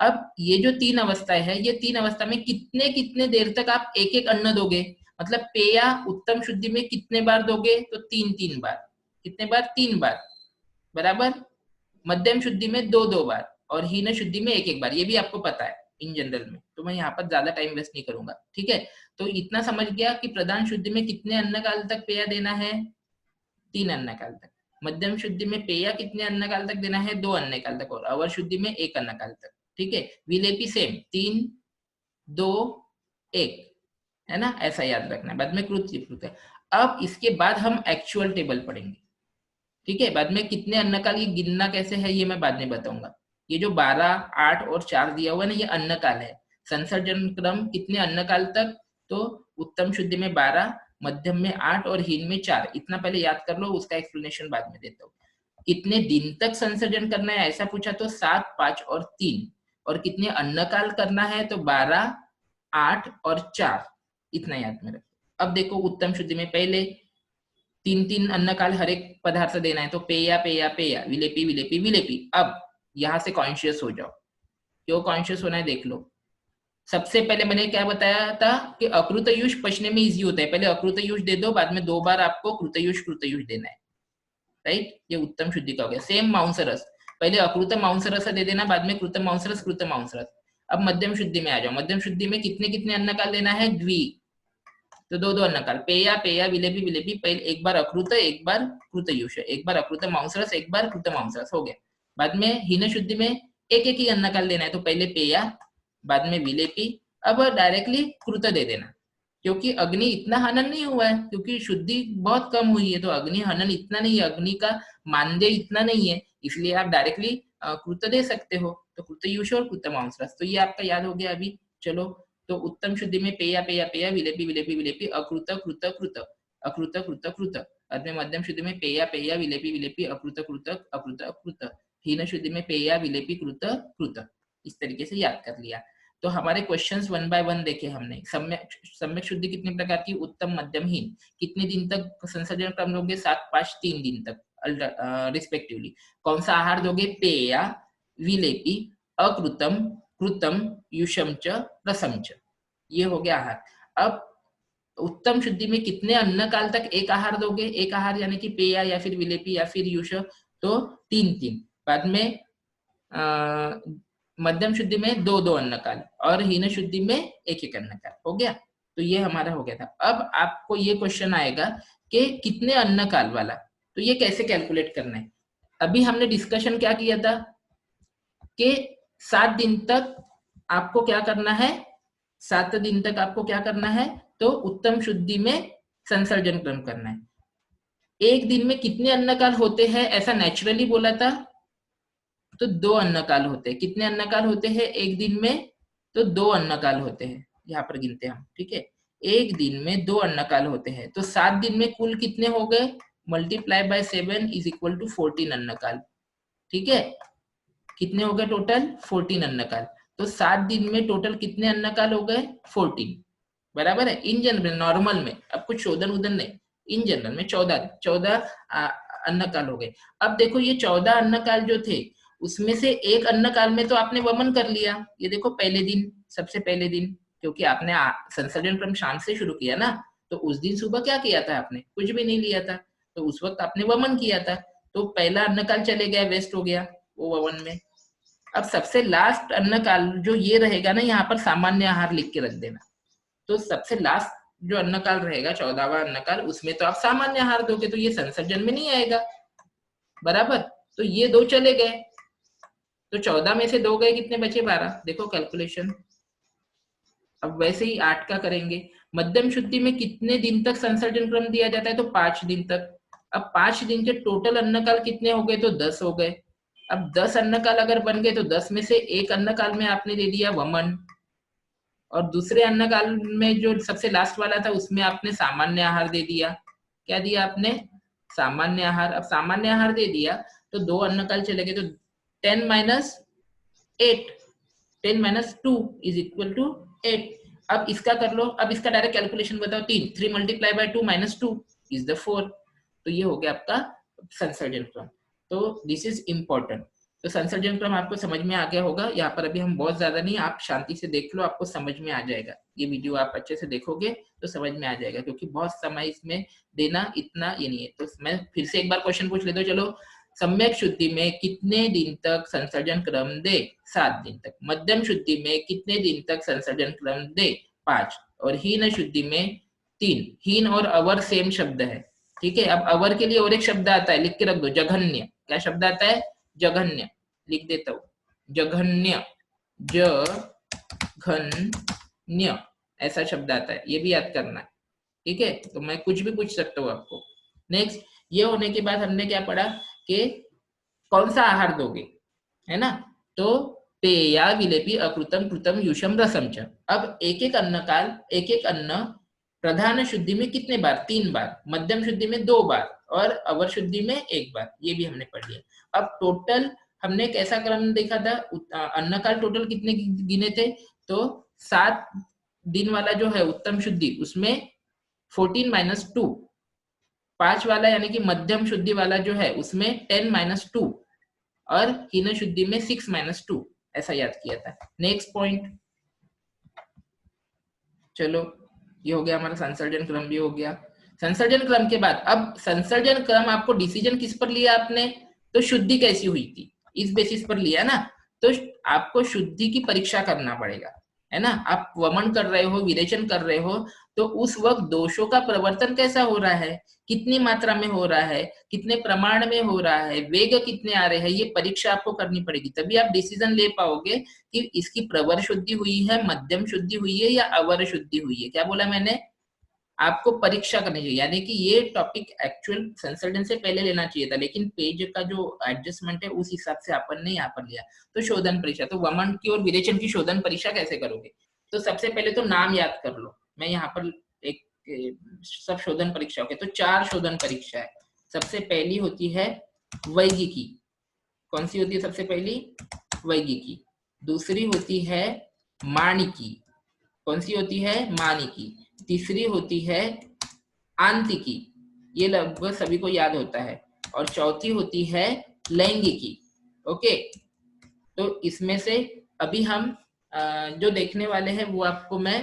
अब ये जो 3 अवस्थाएं है, ये 3 अवस्था में कितने कितने देर तक आप एक एक अन्न दोगे, मतलब पेया उत्तम शुद्धि में कितने बार दोगे, तो 3 बार। कितने बार, 3 बार, बराबर। मध्यम शुद्धि में 2 बार, और हीन शुद्धि में 1 बार, ये भी आपको पता है इन जनरल में, तो मैं यहाँ पर ज्यादा टाइम वेस्ट नहीं करूंगा, ठीक है। तो इतना समझ गया कि प्रधान शुद्धि में कितने अन्न काल तक पेया देना है, 3 अन्न काल तक। मध्यम शुद्धि में पेया कितने अन्न काल तक देना है, 2 अन्न काल तक, और अवर शुद्धि में 1 अन्न काल तक, ठीक है। विलेपी सेम, 3 2 1, है ना, ऐसा याद रखना है। बाद में कृत है। अब इसके बाद हम एक्चुअल टेबल पढ़ेंगे, ठीक है। बाद में कितने अन्न काल, ये गिनना कैसे है ये मैं बाद में बताऊंगा। ये जो 12, 8 और 4 दिया हुआ है ना, ये अन्न काल है। संसर्जन क्रम कितने अन्न काल तक, तो उत्तम शुद्धि में 12, मध्यम में 8 और हीन में 4, इतना पहले याद कर लो, उसका एक्सप्लेनेशन बाद में देता हूँ। कितने दिन तक संसर्जन करना है ऐसा पूछा तो 7, 5 और 3, और कितने अन्न काल करना है तो 12, 8 और 4, इतना याद में रखो। अब देखो, उत्तम शुद्धि में पहले 3 अन्न काल हर एक पदार्थ देना है, तो पेया पेया पेया, विलेपी विलेपी विलेपी। अब यहां से कॉन्शियस हो जाओ, क्यों कॉन्शियस होना है देख लो। सबसे पहले मैंने क्या बताया था कि अकृतयुष पचने में इजी होता है, पहले अकृतयुष दे दो, बाद में 2 बार आपको कृतयुष देना है, राइट। ये उत्तम शुद्धि का हो गया। सेम मांसरस, पहले अकृत मांसरस दे देना, बाद में कृत मांसरस। अब मध्यम शुद्धि में आ जाओ, मध्यम शुद्धि में कितने कितने अन्न काल देना है, द्वि, तो 2 अन्न काल, पेया पेया विलेपी विलेपी, पहले 1 बार अकृत, 1 बार कृतयुष, 1 बार अकृत मांसरस, 1 बार कृत मांसरस, हो गया। बाद में हीन शुद्धि में एक एक ही अन्न काल देना है, तो पहले पेया, बाद में विलेपी, अब डायरेक्टली कृत दे देना, क्योंकि अग्नि इतना हनन नहीं हुआ है, क्योंकि शुद्धि बहुत कम हुई है, तो अग्नि हनन इतना नहीं है, अग्नि का मानदेय इतना नहीं है, इसलिए आप डायरेक्टली कृत दे सकते हो, तो कृतयुष और कृत मांसरस, तो ये आपका याद हो गया अभी। चलो, तो उत्तम शुद्धि में पेया पेया पेया, विलेपी विलेपी विलेपी, अकृत कृत कृत, अकृत कृत कृत। बाद में मध्यम शुद्धि में पेया पेया विलेपी विलेपी, अकृत कृत अकृत कृत। हीन शुद्धि में पेया विलेपी कृत कृत। इस तरीके से याद कर लिया। तो हमारे क्वेश्चंस 1 बाय 1 देखे हमने। सम्यक शुद्धि कितने प्रकार की, उत्तम, मध्यम, हीन। कितने दिन तक संसर्जन क्रम लोगे, 7, 5, 3 दिन तक रिस्पेक्टिवली। कौन सा आहार दोगे, पेया विलेपी अकृतम कृतम युषम च रसम च, ये हो गया आहार। अब उत्तम शुद्धि में कितने अन्न काल तक एक आहार दोगे, एक आहार यानी कि पेया या फिर विलेपी या फिर युष, तो 3। बाद में मध्यम शुद्धि में 2 अन्न काल, और हीन शुद्धि में 1 अन्न काल, हो गया। तो ये हमारा हो गया था। अब आपको ये क्वेश्चन आएगा कि कितने अन्न काल वाला, तो ये कैसे कैलकुलेट करना है। अभी हमने डिस्कशन क्या किया था कि 7 दिन तक आपको क्या करना है, 7 दिन तक आपको क्या करना है, तो उत्तम शुद्धि में संसर्जन क्रम करना है। एक दिन में कितने अन्न काल होते हैं ऐसा नेचुरली बोला था, तो 2 अन्न काल होते हैं। कितने अन्न काल होते हैं एक दिन में, तो 2 अन्न काल होते हैं, यहाँ पर गिनते हैं हम, ठीक है। एक दिन में 2 अन्नकाल होते हैं, तो 7 दिन में कुल कितने हो गए, multiply by 7 is equal to 14 अन्नकाल, ठीक है। कितने हो गए टोटल, 14 अन्नकाल। तो 7 दिन में टोटल कितने अन्नकाल हो गए, 14, बराबर है। इन जनरल नॉर्मल में, अब कुछ शोधन उदन नहीं, इन जनरल में 14 अन्नकाल हो गए। अब देखो ये 14 अन्नकाल जो थे, उसमें से एक अन्नकाल में तो आपने वमन कर लिया, ये देखो पहले दिन, सबसे पहले दिन, क्योंकि आपने संसर्जन क्रम शाम से शुरू किया ना, तो उस दिन सुबह क्या किया था आपने, कुछ भी नहीं लिया था, तो उस वक्त आपने वमन किया था, तो पहला अन्नकाल चले गया, वेस्ट हो गया वो वमन में। अब सबसे लास्ट अन्नकाल जो ये रहेगा ना, यहाँ पर सामान्य आहार लिख के रख देना। तो सबसे लास्ट जो अन्नकाल रहेगा, 14वां अन्नकाल, उसमें तो आप सामान्य आहार दोगे, तो ये संसर्जन में नहीं आएगा, बराबर। तो ये 2 चले गए, तो 14 में से 2 गए, कितने बचे, 12। देखो कैलकुलेशन। अब वैसे ही 8 का करेंगे। मध्यम शुद्धि में कितने दिन तक संसर्जन क्रम दिया जाता है, तो 5 दिन तक। अब 5 दिन के टोटल अन्नकाल कितने हो गए, तो 10 हो गए। अब 10 अन्नकाल अगर बन गए, तो 10 में से एक अन्नकाल में आपने दे दिया वमन, और दूसरे अन्नकाल में जो सबसे लास्ट वाला था, उसमें आपने सामान्य आहार दे दिया। क्या दिया आपने, सामान्य आहार। अब सामान्य आहार दे दिया, तो 2 अन्नकाल चले गए, तो 10 minus 8, 10 minus 2 is equal to 8। अब इसका कर लो, अब इसका डायरेक्ट कैलकुलेशन बताओ, 3 multiply by 2 minus 2 is the 4। तो ये हो गया आपका संसर्जन क्रम। तो दिस इज इम्पोर्टेंट। तो संसर्जन क्रम आपको समझ में आ गया होगा। यहाँ पर अभी हम बहुत ज्यादा नहीं, आप शांति से देख लो, आपको समझ में आ जाएगा। ये वीडियो आप अच्छे से देखोगे तो समझ में आ जाएगा, क्योंकि बहुत समय इसमें देना इतना ये नहीं है। तो मैं फिर से एक बार क्वेश्चन पूछ लेता हूँ, चलो। सम्यक शुद्धि में कितने दिन तक संसर्जन क्रम दे, 7 दिन तक। मध्यम शुद्धि में कितने दिन तक संसर्जन क्रम दे, 5। और हीन शुद्धि में 3। हीन और अवर सेम शब्द है, ठीक है। अब अवर के लिए और एक शब्द आता है, लिख के रख दो, जघन्य। क्या शब्द आता है, जघन्य। लिख देता हूं, जघन्य, जघन्य, ऐसा शब्द आता है, ये भी याद करना है, ठीक है। तो मैं कुछ भी पूछ सकता हूँ आपको। नेक्स्ट, ये होने के बाद हमने क्या पढ़ा कि कौन सा आहार दोगे, है ना। तो पेया विलेपी अकृतम कृतम युषम रसम च। अब एक एक अन्नकाल, एक एक अन्न प्रधान शुद्धि में कितने बार, 3 बार, मध्यम शुद्धि में 2 बार, और अवर शुद्धि में 1 बार, ये भी हमने पढ़ लिया। अब टोटल हमने कैसा क्रम देखा था, अन्नकाल टोटल कितने गिने थे, तो 7 दिन वाला जो है उत्तम शुद्धि, उसमें 14 माइनस 2, 5 वाला यानी कि मध्यम शुद्धि वाला जो है, उसमें 10 माइनस 2, और हीन शुद्धि में 6 माइनस 2, ऐसा याद किया था। नेक्स्ट पॉइंट, चलो, ये हो गया हमारा संसर्जन क्रम भी हो गया। संसर्जन क्रम के बाद अब संसर्जन क्रम आपको डिसीजन किस पर लिया आपने, तो शुद्धि कैसी हुई थी, इस बेसिस पर लिया ना। तो आपको शुद्धि की परीक्षा करना पड़ेगा, है ना। आप वमन कर रहे हो, विरेचन कर रहे हो, तो उस वक्त दोषों का प्रवर्तन कैसा हो रहा है, कितनी मात्रा में हो रहा है, कितने प्रमाण में हो रहा है, वेग कितने आ रहे हैं, ये परीक्षा आपको करनी पड़ेगी। तभी आप डिसीजन ले पाओगे कि इसकी प्रवर शुद्धि हुई है, मध्यम शुद्धि हुई है, या अवर शुद्धि हुई है। क्या बोला मैंने, आपको परीक्षा करनी चाहिए। यानी कि ये टॉपिक एक्चुअल संसर्जन से पहले लेना चाहिए था, लेकिन पेज का जो एडजस्टमेंट है उस हिसाब से अपन ने यहाँ पर लिया। तो शोधन परीक्षा, तो वमन की और विरेचन की शोधन परीक्षा कैसे करोगे, तो सबसे पहले तो नाम याद कर लो। मैं यहाँ पर एक सब शोधन परीक्षा हो गए, तो 4 शोधन परीक्षा है। सबसे पहली होती है वैगिकी। कौन सी होती है सबसे पहली, वैगिकी। दूसरी होती है माणिकी। कौन सी होती है, माणिकी। तीसरी होती है आंतिकी, ये लगभग सभी को याद होता है। और चौथी होती है लैंगिकी। ओके, तो इसमें से अभी हम जो देखने वाले हैं वो आपको मैं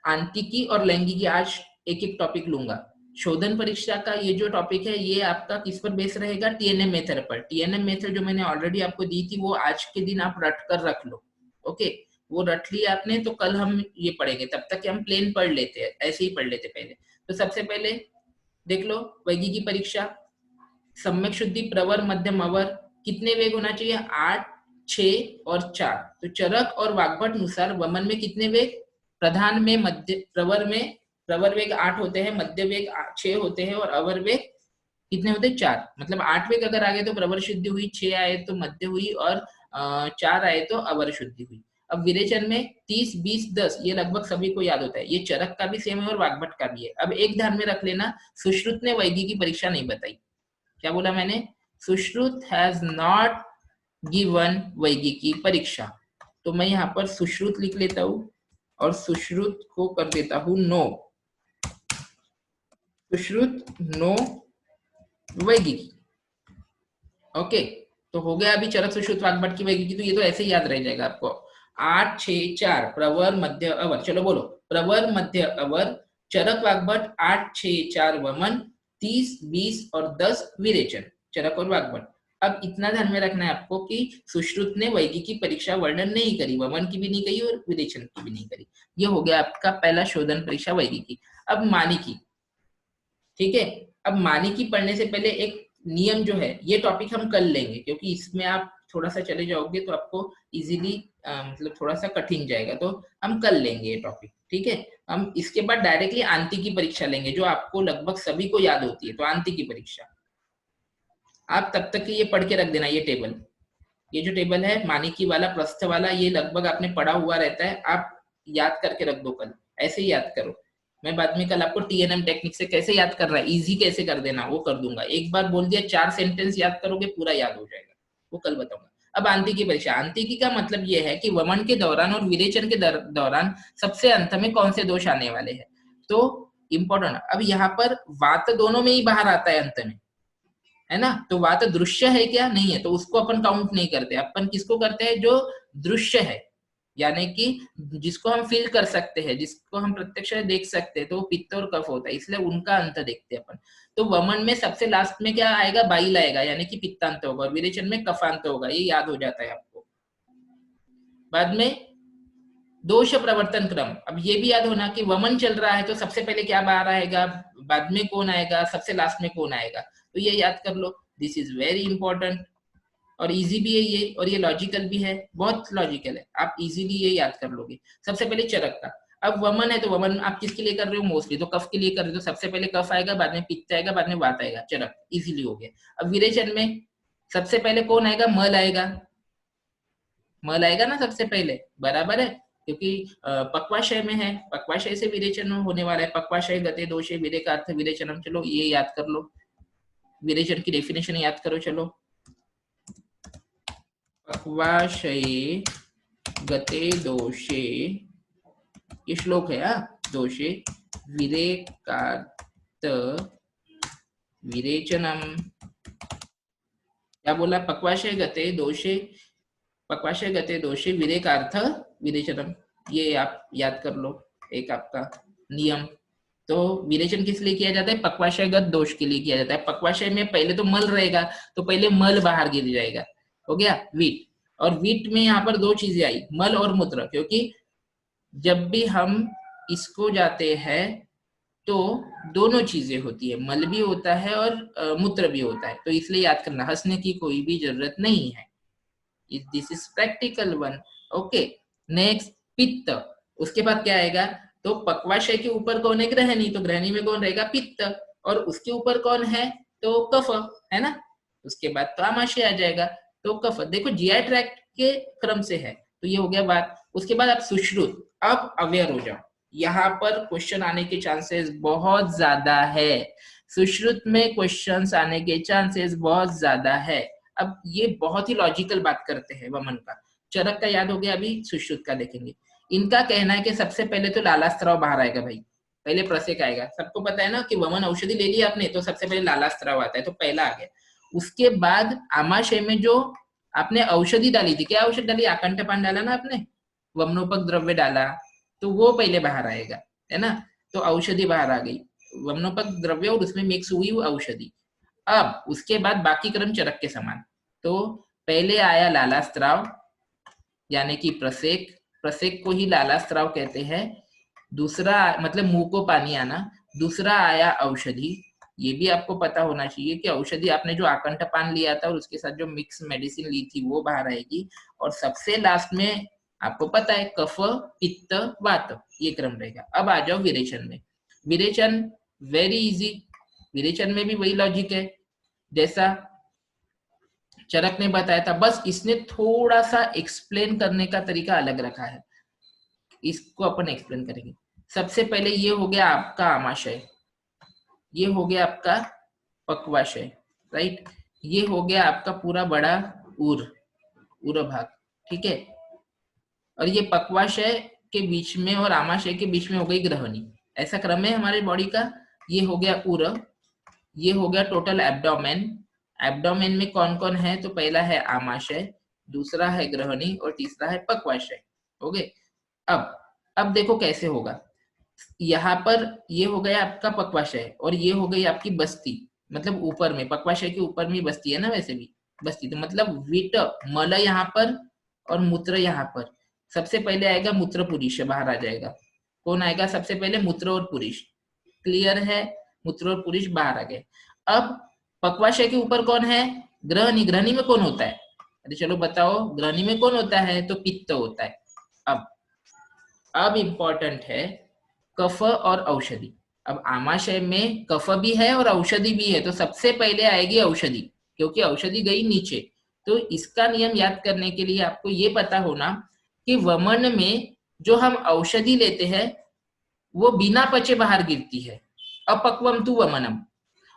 आंतिकी और लैंगिकी आज एक एक टॉपिक लूंगा। शोधन परीक्षा का ये जो टॉपिक है, ये आपका किस पर बेस रहेगा, टीएनएम मेथड पर। टीएनएम मेथड जो मैंने ऑलरेडी आपको दी थी, वो आज के दिन आप रट कर रख लो। ओके, वो रट लिया आपने, तो कल हम ये पढ़ेंगे, तब तक हम प्लेन पढ़ लेते हैं, ऐसे ही पढ़ लेते पहले। तो सबसे पहले देख लो वैगिकी परीक्षा। सम्यक शुद्धि प्रवर मध्यम अवर, कितने वेग होना चाहिए, 8, 6 और 4। तो चरक और वाग्भट अनुसार वमन में कितने वेग, प्रधान में, मध्य, प्रवर वेग 8 होते हैं, मध्य वेग 6 होते हैं, और अवर वेग कितने होते हैं, 4। मतलब 8 वेग अगर आ गए तो प्रवर शुद्धि हुई, 6 आए तो मध्य हुई, और 4 आए तो अवर शुद्धि हुई। अब विरेचन में 30, 20, 10 ये लगभग सभी को याद होता है। ये चरक का भी सेम है और वाग्भट का भी है। अब एक ध्यान में रख लेना, सुश्रुत ने वैगी की परीक्षा नहीं बताई। क्या बोला मैंने? सुश्रुत हैज नॉट गिवन वैगी की परीक्षा। तो मैं यहाँ पर सुश्रुत लिख लेता हूं और सुश्रुत को कर देता हूं नो। सुश्रुत नो वैगी की। ओके, तो हो गया अभी चरक सुश्रुत वाग्भट की वैगी की। तो ये तो ऐसे ही याद रह जाएगा आपको। 8, 6, 4 प्रवर मध्य अवर। चलो बोलो, प्रवर मध्य अवर, चरक वाग्भट, 8, 6, 4 वमन, 30, 20 और 10 विरेचन, चरक और वाग्भट। अब इतना ध्यान में रखना है आपको कि सुश्रुत ने वैगी की परीक्षा वर्णन नहीं करी, वमन की भी नहीं करी और विरेचन की भी नहीं करी। ये हो गया आपका पहला शोधन परीक्षा वैगी की। अब मानिकी, ठीक है। अब मानिकी पढ़ने से पहले एक नियम जो है, ये टॉपिक हम कर लेंगे क्योंकि इसमें आप थोड़ा सा चले जाओगे तो आपको इजीली मतलब थोड़ा सा कठिन जाएगा, तो हम कर लेंगे ये टॉपिक, ठीक है। हम इसके बाद डायरेक्टली आंती की परीक्षा लेंगे जो आपको लगभग सभी को याद होती है। तो आंती की परीक्षा आप तब तक ये पढ़ के रख देना। ये टेबल, ये जो टेबल है मानिकी वाला, प्रस्थ वाला, ये लगभग आपने पढ़ा हुआ रहता है। आप याद करके रख दो, कल ऐसे ही याद करो। मैं बाद में कल आपको TNM टेक्निक से कैसे याद कर रहा है, इजी कैसे कर देना, वो कर दूंगा। एक बार बोल दिया 4 सेंटेंस याद करोगे, पूरा याद हो जाएगा, वो कल बताऊंगा। अब आंती की परीक्षा। आंतिकी का मतलब ये है कि वमन के दौरान और विरेचन के दौरान सबसे अंत में कौन से दोष आने वाले हैं। तो इंपॉर्टेंट, अब यहाँ पर वात दोनों में ही बाहर आता है अंत में, है ना। तो वात दृश्य है क्या? नहीं है, तो उसको अपन काउंट नहीं करते। अपन किसको करते हैं? जो दृश्य है, यानी कि जिसको हम फील कर सकते हैं, जिसको हम प्रत्यक्ष देख सकते हैं, तो पित्त और कफ होता है, इसलिए उनका अंत देखते हैं अपन। तो वमन में सबसे लास्ट में क्या आएगा? बाइल आएगा, यानी कि पित्तांत होगा, और विरेचन में कफांत होगा। ये याद हो जाता है आपको। बाद में दोष प्रवर्तन क्रम, अब ये भी याद होना कि वमन चल रहा है तो सबसे पहले क्या बाहर आएगा, बाद में कौन आएगा, सबसे लास्ट में कौन आएगा। तो ये याद कर लो, दिस इज वेरी इंपॉर्टेंट। और इजी भी है ये, और ये लॉजिकल भी है, बहुत लॉजिकल है, आप इजीली ये याद कर लोगे। सबसे पहले चरक का। अब वमन है तो वमन आप किसके लिए कर रहे हो? मोस्टली तो कफ के लिए कर रहे हो, तो सबसे पहले कफ आएगा, बाद में पित्त आएगा, बाद में वात आएगा, चरक इजीली हो गया। अब विरेचन में सबसे पहले कौन आएगा? मल आएगा, मल आएगा ना सबसे पहले, बराबर है, क्योंकि पक्वाशय में है, पक्वाशय से विरेचन होने वाला है। पक्वाशय गते दोषे विरेकार्थ विरेचनम। चलो ये याद कर लो, विरेचन की डेफिनेशन याद करो। चलो, पक्वाशये गते दोषे, ये श्लोक है, दोषे विरेकार्थ विरेचनम। क्या बोला? पक्वाशय गते दोषे, पक्वाशय गते दोषे विरेकार्थ विरेचनम। ये आप याद कर लो, एक आपका नियम। तो विरेचन किस लिए किया जाता है? पक्वाशयगत दोष के लिए किया जाता है। पक्वाशय में पहले तो मल रहेगा, तो पहले मल बाहर गिर जाएगा, हो गया वीट। और वीट में यहाँ पर दो चीजें आई, मल और मूत्र, क्योंकि जब भी हम इसको जाते हैं तो दोनों चीजें होती है, मल भी होता है और मूत्र भी होता है। तो इसलिए याद करना, हंसने की कोई भी जरूरत नहीं है, this is practical one. Okay, next पित्त। उसके बाद क्या आएगा? तो पक्वाशय के ऊपर कौन है? ग्रहणी। तो ग्रहणी में कौन रहेगा? पित्त। और उसके ऊपर कौन है? तो कफ, है ना। उसके बाद तो आमाशय आ जाएगा, तो कफ। देखो जीआई ट्रैक्ट के क्रम से है, तो ये हो गया बात। उसके बाद आप सुश्रुत। अब अवेयर हो जाओ, यहाँ पर क्वेश्चन आने के चांसेस बहुत ज्यादा है। सुश्रुत में क्वेश्चंस आने के चांसेस बहुत ज्यादा है। अब ये बहुत ही लॉजिकल बात करते हैं वमन का। चरक का याद हो गया, अभी सुश्रुत का देखेंगे। इनका कहना है कि सबसे पहले तो लालास्त्राव बाहर आएगा भाई, पहले प्रसेक आएगा। सबको पता है ना कि वमन औषधि ले ली आपने, तो सबसे पहले लालास्त्राव आता है, तो पहला आ गया। उसके बाद आमाशय में जो आपने औषधि डाली थी, क्या औषधि डाली? आकंठपान डाला ना आपने, वमनोपक द्रव्य डाला, तो वो पहले बाहर आएगा, है ना। तो औषधि बाहर आ गई, वमनोपक द्रव्य और उसमें मिक्स हुई औषधि। अब उसके बाद बाकी क्रम चरक के समान। तो पहले आया लालास्त्राव, यानी कि प्रसेक, प्रसेक को ही लालास्त्राव कहते हैं। दूसरा मतलब मुंह को पानी आना। दूसरा आया औषधि। ये भी आपको पता होना चाहिए कि औषधि आपने जो आकंठपान लिया था और उसके साथ जो मिक्स मेडिसिन ली थी वो बाहर आएगी। और सबसे लास्ट में आपको पता है कफ, पित्त, वात, ये क्रम रहेगा। अब आ जाओ विरेचन में। विरेचन वेरी इजी, विरेचन में भी वही लॉजिक है जैसा चरक ने बताया था, बस इसने थोड़ा सा एक्सप्लेन करने का तरीका अलग रखा है, इसको अपन एक्सप्लेन करेंगे। सबसे पहले ये हो गया आपका आमाशय, ये हो गया आपका पक्वाशय, राइट। ये हो गया आपका पूरा बड़ा उर भाग, ठीक है। और ये पक्वाशय के बीच में और आमाशय के बीच में हो गई ग्रहणी, ऐसा क्रम है हमारे बॉडी का। ये हो गया उर, ये हो गया टोटल एब्डोमेन। एब्डोमेन में कौन कौन है, तो पहला है आमाशय, दूसरा है ग्रहणी और तीसरा है पक्वाशय। हो गए। अब देखो कैसे होगा। यहाँ पर ये हो गया आपका पक्वाशय और ये हो गई आपकी बस्ती, मतलब ऊपर में, पक्वाशय के ऊपर में बस्ती है ना, वैसे भी बस्ती, तो मतलब विट मल यहाँ पर और मूत्र यहाँ पर। सबसे पहले आएगा मूत्र पुरुष, बाहर आ जाएगा। कौन आएगा सबसे पहले, मूत्र और पुरुष। क्लियर है, मूत्र और पुरुष बाहर आ गए। अब पक्वाशय के ऊपर कौन है, ग्रहणी। ग्रहणी में कौन होता है, अरे चलो बताओ, ग्रहणी में कौन होता है, तो पित्त होता है। अब इंपॉर्टेंट है कफ और औषधि। अब आमाशय में कफ भी है और औषधि भी है, तो सबसे पहले आएगी औषधि, क्योंकि औषधि गई नीचे। तो इसका नियम याद करने के लिए आपको ये पता होना कि वमन में जो हम औषधि लेते हैं वो बिना पचे बाहर गिरती है, अपक्वम तु वमनम।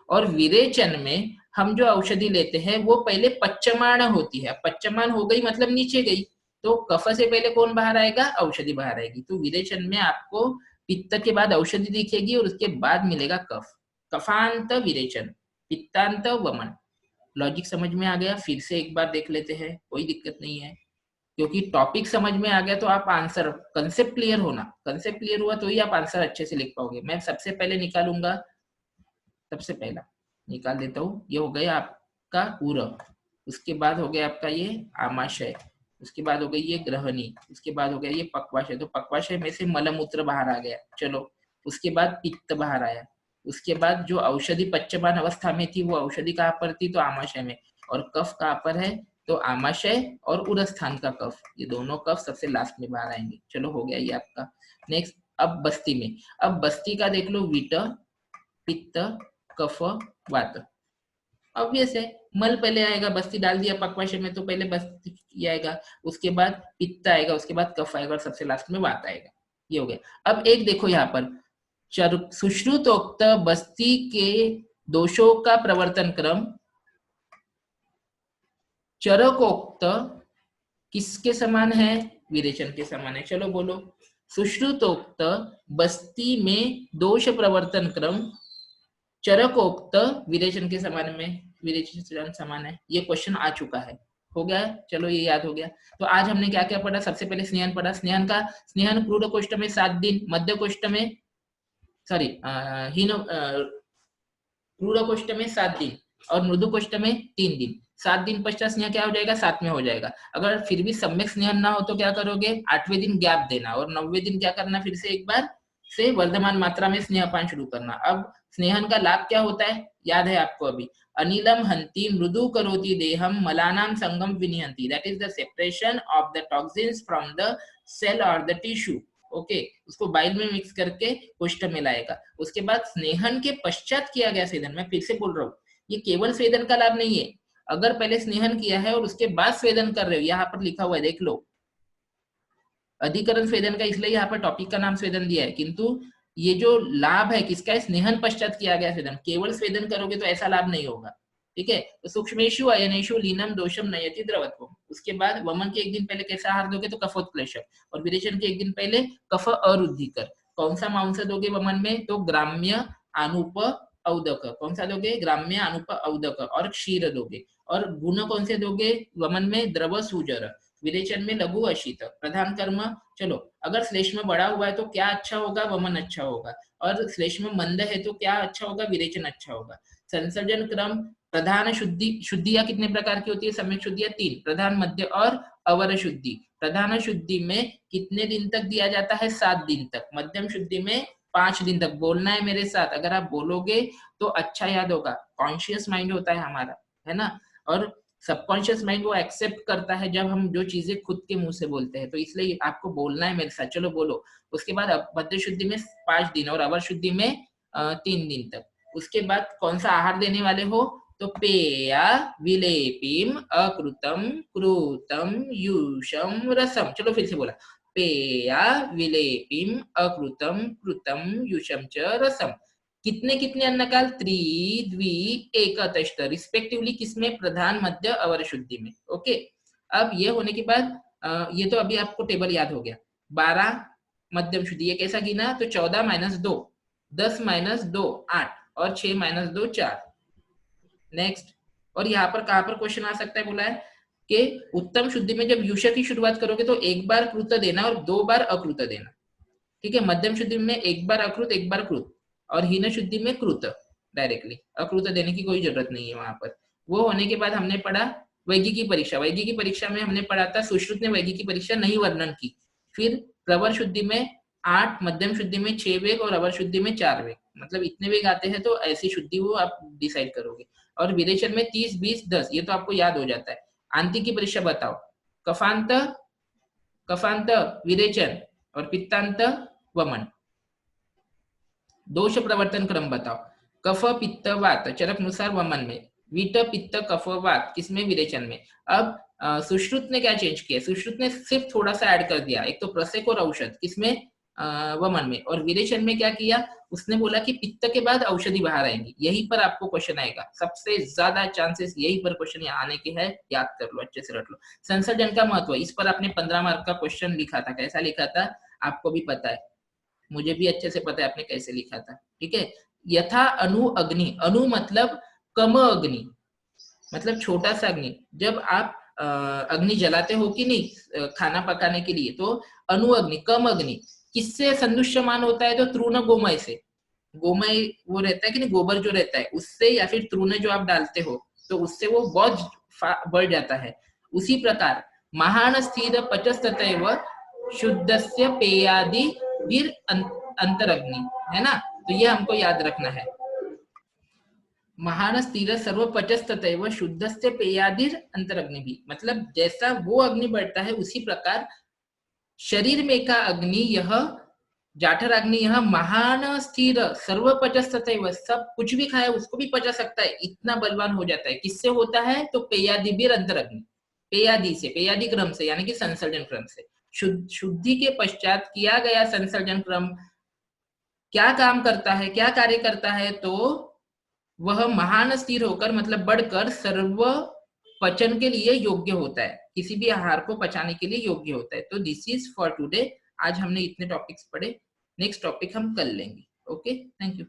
और विरेचन में हम जो औषधि लेते हैं वो पहले पच्यमाण होती है। पच्यमान हो गई मतलब नीचे गई, तो कफ से पहले कौन बाहर आएगा, औषधि बाहर आएगी। तो विरेचन में आपको पित्त के बाद औषधि दिखेगी और उसके बाद मिलेगा कफ। कफांत विरेचन, पित्तांत वमन। लॉजिक समझ में आ गया, फिर से एक बार देख लेते हैं, कोई दिक्कत नहीं है, क्योंकि टॉपिक समझ में आ गया तो आप आंसर, कंसेप्ट क्लियर होना, कंसेप्ट क्लियर हुआ तो ही आप आंसर अच्छे से लिख पाओगे। मैं सबसे पहले निकालूंगा, सबसे पहला निकाल देता हूँ, ये हो गया आपका उर, उसके बाद हो गया आपका ये आमाशय, उसके बाद हो गई ये ग्रहणी, उसके बाद हो गया ये पक्वाशय। तो पक्वाशय में से मलमूत्र बाहर आ गया, चलो। उसके बाद पित्त बाहर आया, उसके बाद जो औषधि पच्यमान अवस्था में थी वो औषधि कहाँ पर थी, तो आमाशय में। और कफ कहाँ पर है, तो आमाशय और उर स्थान का कफ, ये दोनों कफ सबसे लास्ट में बाहर आएंगे। चलो हो गया ये आपका। नेक्स्ट, अब बस्ती में, अब बस्ती का देख लो, विट, पित्त, कफ, वात। ऑब्वियस है, मल पहले आएगा, बस्ती डाल दिया पक्वाशय में तो पहले बस्ती आएगा, उसके बाद पित्त आएगा, उसके बाद कफ आएगा और सबसे लास्ट में वात आएगा। ये हो गया। अब एक देखो यहाँ पर, सुश्रुतोक्त बस्ती के दोषों का प्रवर्तन क्रम चरकोक्त किसके समान है, विरेचन के समान है। चलो बोलो, सुश्रुतोक्त बस्ती में दोष प्रवर्तन क्रम चरकोक्त विरेचन के समान में, विरेचन समान है। ये क्वेश्चन आ चुका है, हो गया। चलो ये याद हो गया। तो आज हमने क्या क्या पढ़ा, सबसे पहले स्नेहन पढ़ा। स्नेहन क्रूड कोष्ठ में 7 दिन, मध्य कोष्ठ में, सॉरी हीन क्रूड कोष्ठ में 7 दिन और मृदु कोष्ठ में 3 दिन। 7 दिन पश्चात स्नेह क्या हो जाएगा, 7 में हो जाएगा। अगर फिर भी सम्यक स्नेहन ना हो तो क्या करोगे, 8वें दिन गैप देना और 9वें दिन क्या करना, फिर से एक बार से वर्धमान मात्रा में स्नेहपान शुरू करना। अब स्नेहन का लाभ क्या होता है, याद है आपको अभी, अनिलम हंति मृदु करोति देहम मलानाम संगम विनिहंति, that is the separation of the toxins from the cell और द टिश्यू। ओके, उसको बाइल में मिक्स करके कोष्ठ में लाएगा। उसके बाद स्नेहन के पश्चात किया गया स्वेदन, मैं फिर से बोल रहा हूँ, ये केवल स्वेदन का लाभ नहीं है। अगर पहले स्नेहन किया है और उसके बाद स्वेदन कर रहे हो, यहाँ पर लिखा हुआ है देख लो, अधिकरण स्वेदन का, इसलिए यहाँ पर टॉपिक का नाम स्वेदन दिया है, किंतु ये जो लाभ है किसका है, स्नेहन पश्चात किया गया स्वेदन। केवल स्वेदन करोगे तो ऐसा लाभ नहीं होगा, ठीक है। तो सूक्ष्मेषु अयनेषु लीनम दोषम नयति द्रवत्व। उसके बाद वमन के एक दिन पहले कैसा आहार दोगे, तो कफोत्क्लेशक, और विरेचन के एक दिन पहले कफ अरुद्धिकर। कौन सा मांस दोगे वमन में, तो ग्राम्य अनुप औदक। कौन सा दोगे, ग्राम्य अनुप औदक, और क्षीर दोगे। और गुण कौन से दोगे वमन में, द्रव सूजर। विरेचन में लघु अशीत। प्रधान कर्म, चलो अगर श्लेष्म बड़ा हुआ है तो क्या अच्छा होगा, वमन अच्छा होगा, और श्लेष्म मंद है तो क्या अच्छा होगा, विरेचन अच्छा होगा। संसर्जन क्रम, प्रधान शुद्धि, शुद्धियां कितने प्रकार की होती है, सम्यक शुद्धियां 3, प्रधान, मध्य और अवर शुद्धि। प्रधान शुद्धि में कितने दिन तक दिया जाता है, 7 दिन तक। मध्यम शुद्धि में 5 दिन तक। बोलना है मेरे साथ, अगर आप बोलोगे तो अच्छा याद होगा। कॉन्शियस माइंड होता है हमारा, है ना, और सबकॉन्शियस माइंड वो एक्सेप्ट करता है जब हम जो चीजें खुद के मुंह से बोलते हैं, तो इसलिए आपको बोलना है मेरे साथ। चलो बोलो। उसके बाद मध्य शुद्धि में 5 दिन और अवर शुद्धि में 3 दिन तक। उसके बाद कौन सा आहार देने वाले हो, तो पेया विलेपिम अकृतम कृतम युषम रसम। चलो फिर से बोला, पेया विलेपिम अकृतम कृतम युषम च रसम। कितने कितने अन्नकाल? त्रि द्वि एक तष्ट रिस्पेक्टिवली, किसमें? प्रधान मध्य अवर शुद्धि में। ओके, अब ये होने के बाद ये तो अभी आपको टेबल याद हो गया। 12 मध्यम शुद्धि, ये कैसा गिना? तो 14 माइनस 2, 10 माइनस 2 8, और 6 माइनस 2 4। नेक्स्ट, और यहाँ पर कहां पर क्वेश्चन आ सकता है बोला है कि उत्तम शुद्धि में जब युष की शुरुआत करोगे तो एक बार कृत देना और 2 बार अकृत देना। ठीक है, मध्यम शुद्धि में एक बार अकृत एक बार कृत, और हीन शुद्धि में कृत डायरेक्टली, अकृत देने की कोई जरूरत नहीं है वहां पर। वो होने के बाद हमने पढ़ा वैगिकी परीक्षा। वैगिकी परीक्षा में हमने पढ़ा था, सुश्रुत ने वैगिकी परीक्षा नहीं वर्णन की। फिर प्रवर शुद्धि में 8, मध्यम शुद्धि में 6 वेग और अवर शुद्धि में 4 वेग, मतलब इतने वेग आते हैं तो ऐसी शुद्धि वो आप डिसाइड करोगे। और विरेचन में 30 20 10, ये तो आपको याद हो जाता है। आंती की परीक्षा बताओ, कफांत कफांत विरेचन और पित्तांत वमन। दोष प्रवर्तन क्रम बताओ, कफ पित्त वात चरक अनुसार वमन में, विट पित्त कफ वात किसमें? विरेचन में। अब सुश्रुत ने क्या चेंज किया? सुश्रुत ने सिर्फ थोड़ा सा ऐड कर दिया, एक तो प्रसेक और औषध, किसमें? वमन में। और विरेचन में क्या किया? उसने बोला कि पित्त के बाद औषधि बाहर आएंगी। यहीं पर आपको क्वेश्चन आएगा, सबसे ज्यादा चांसेस यहीं पर क्वेश्चन आने के है, याद कर लो, अच्छे से रट लो। संसर्जन का महत्व, इस पर आपने 15 मार्क का क्वेश्चन लिखा था। कैसा लिखा था आपको भी पता है, मुझे भी अच्छे से पता है आपने कैसे लिखा था। ठीक है, यथा अनु अग्नि, अनु मतलब कम अग्नि, मतलब छोटा सा अग्नि। जब आप अग्नि जलाते हो कि नहीं खाना पकाने के लिए, तो अनु अग्नि, कम अग्नि, किससे सदृश्यमान होता है? तो तृण गोमय से। गोमय वो रहता है कि नहीं, गोबर जो रहता है उससे, या फिर तृण जो आप डालते हो तो उससे वो बहुत बढ़ जाता है। उसी प्रकार महान स्थिर पचस्ततैव शुद्धस्य पेयादि वीर अंतरग्नि, है ना? तो ये हमको याद रखना है। महान स्थिर सर्व पचस्ततैव शुद्धस्य पेयादिर अंतरग्नि भी, मतलब जैसा वो अग्नि बढ़ता है उसी प्रकार शरीर में का अग्नि, यह जाठर अग्नि, यह महान स्थिर सर्व पचस्ततैव, सब कुछ भी खाए उसको भी पचा सकता है, इतना बलवान हो जाता है। किससे होता है? तो पेयादि भी अंतरग्नि, पेयादि से, पेयादि क्रम से, यानी कि संसर्जन क्रम से। शुद्धि के पश्चात किया गया संसर्जन क्रम क्या काम करता है, क्या कार्य करता है? तो वह महान स्थिर होकर, मतलब बढ़कर, सर्व पचन के लिए योग्य होता है, किसी भी आहार को पचाने के लिए योग्य होता है। तो दिस इज फॉर टुडे। आज हमने इतने टॉपिक्स पढ़े, नेक्स्ट टॉपिक हम कल लेंगे। Okay, thank you.